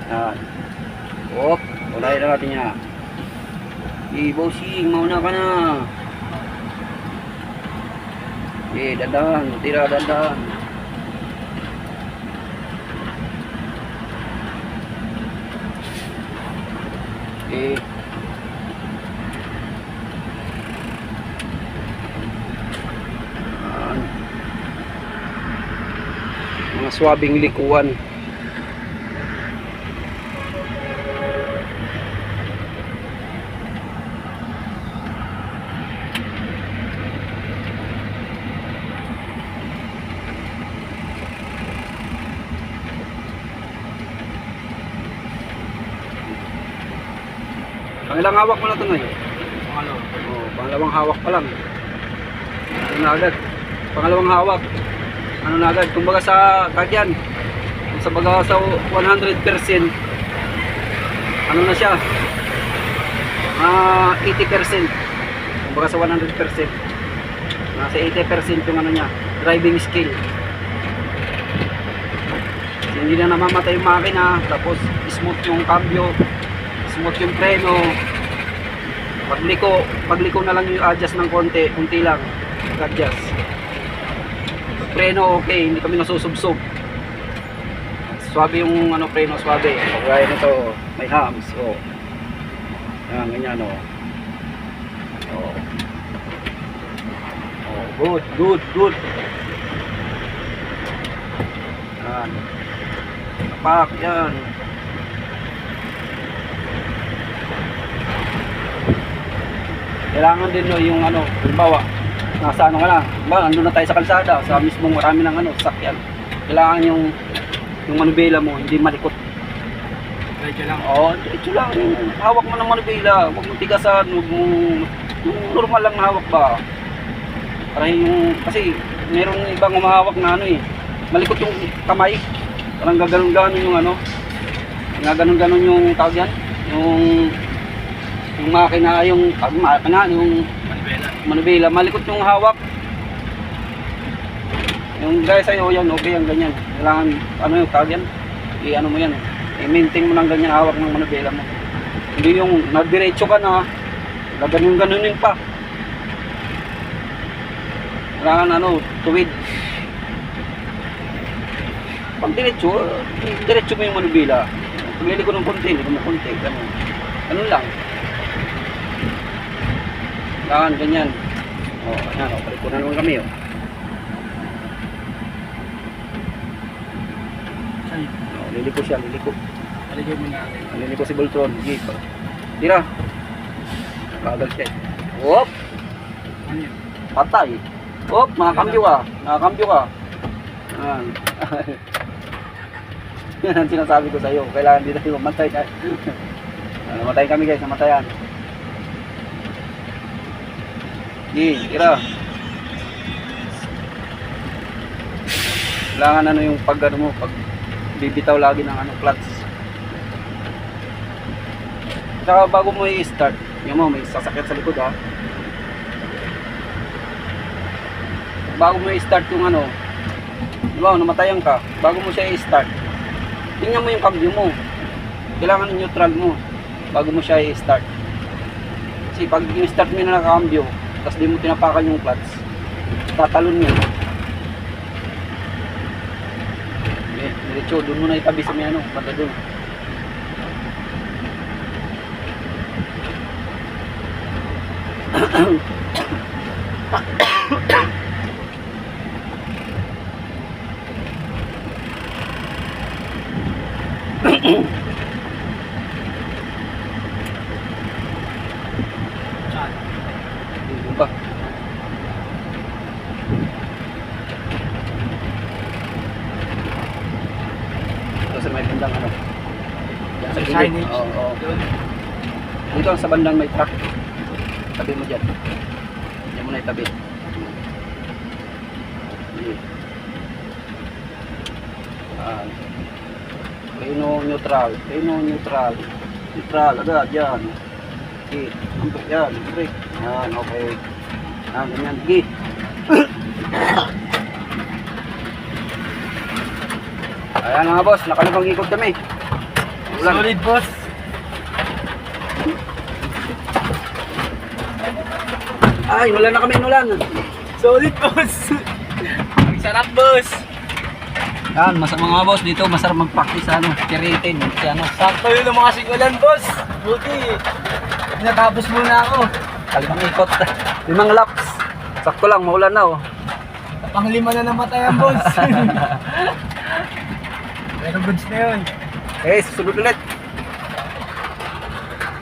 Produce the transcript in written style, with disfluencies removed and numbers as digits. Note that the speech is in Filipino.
Yan. Op, ulay na natin yan. Bossing, mauna ka na. Dandan, tira dandan. Mga swabing likuan. Pangilang hawak mo na ito ngayon? Pangalawang hawak pa lang. Ano na agad? Pangalawang hawak. Ano na agad? Kumbaga sa kagyan. Sa baga sa 100%. Ano na siya? 80%. Kumbaga sa 100%. Nasa 80% yung ano niya. Driving skill. Hindi na namamatay yung makina. Tapos smooth yung cambio. Smooth yung preno. Pagliko na lang yung adjust ng konti, kunti lang adjust. Preno okay, hindi kami nasusubsob. Swabe yung ano preno, swabe. Kaya nito, may hams, oh. Yan, ganyan, oh. Oh. Oh, good. Yan. Tapak, yan. Kailangan din no, yung ano, halimbawa, nasa ano ka na, andun na tayo sa kalsada, sa mismong marami ng ano, sakyan. Kailangan yung manubela mo, hindi malikot. Diretso lang? Oo, diretso lang. Hawak mo ng manubela, huwag mo tigasan, huwag mo, yung normal lang na hawak ba. Para yung, kasi mayroong ibang umahawak na ano malikot yung kamay. Parang gaganon-ganon yung ano, gaganon-ganon yung tawag yan, yung makina, yung manubela, malikot yung hawak. Yung guys sa'yo yan, okay ang ganyan. Kailangan, ano yung tawag yan, i-ano mo yan, i-maintain mo ng ganyan hawak ng manubela mo. Hindi yung nagdiretso ka na, gaganon-ganonin pa. Kailangan ano, tuwid. Pag diretso mo yung manubela. Pag liliko ng konti, ganun. Ganun lang. Kailangan ganyan. Ayan, paliko na naman kami, liliko siya, liliko. Liliko si Voltron. Tira. Kagal siya. Hop. Patay. Hop, nakakambyo ka. Ayan. Yan ang sinasabi ko sa iyo. Kailangan dito tayo mamatay. Namatayin kami guys, namatayan. Tira. Kailangan ano yung pag ano mo, pag bibitaw lagi ng ano, clutch. Saka bago mo i-start, yung mo may sasakyan sa likod ha. Bago mo i-start yung ano, diba, namatayan ka, bago mo siya i-start, tingnan mo yung cambio mo. Kailangan neutral mo bago mo siya i-start. Kasi pag i-start mo na nakakambyo, tapos di mo tinapakan yung clutch, tatalon yun. Diretso, doon mo na itabi sa may ano, banda doon. Ba? Ito sa may bandang ano. Sa signage. Oo. Dito sa bandang may truck. Tabi mo dyan. Diyan mo na itabi. Neutral. Neutral, agad, yan. Okay, ampuk yan, break. Yan, okay. Yan, ganyan, sige. Ayan mga boss, nakalibang ikot kami. Ulan. Solid, boss. Ay, wala na kami ulan. Solid, boss. Ang sarap, boss. Yan, mga boss dito, masarap mag-practice sa ano, tiritin. Kasi ano, Sakto yun ang mga sigulan, boss. Buti. Natapos muna ako. kalimang ikot. 5 laps. Sakto lang, maulan na oh. Panglima na namatay ang boss. Pero goods na yun. Eh, susunod ulit.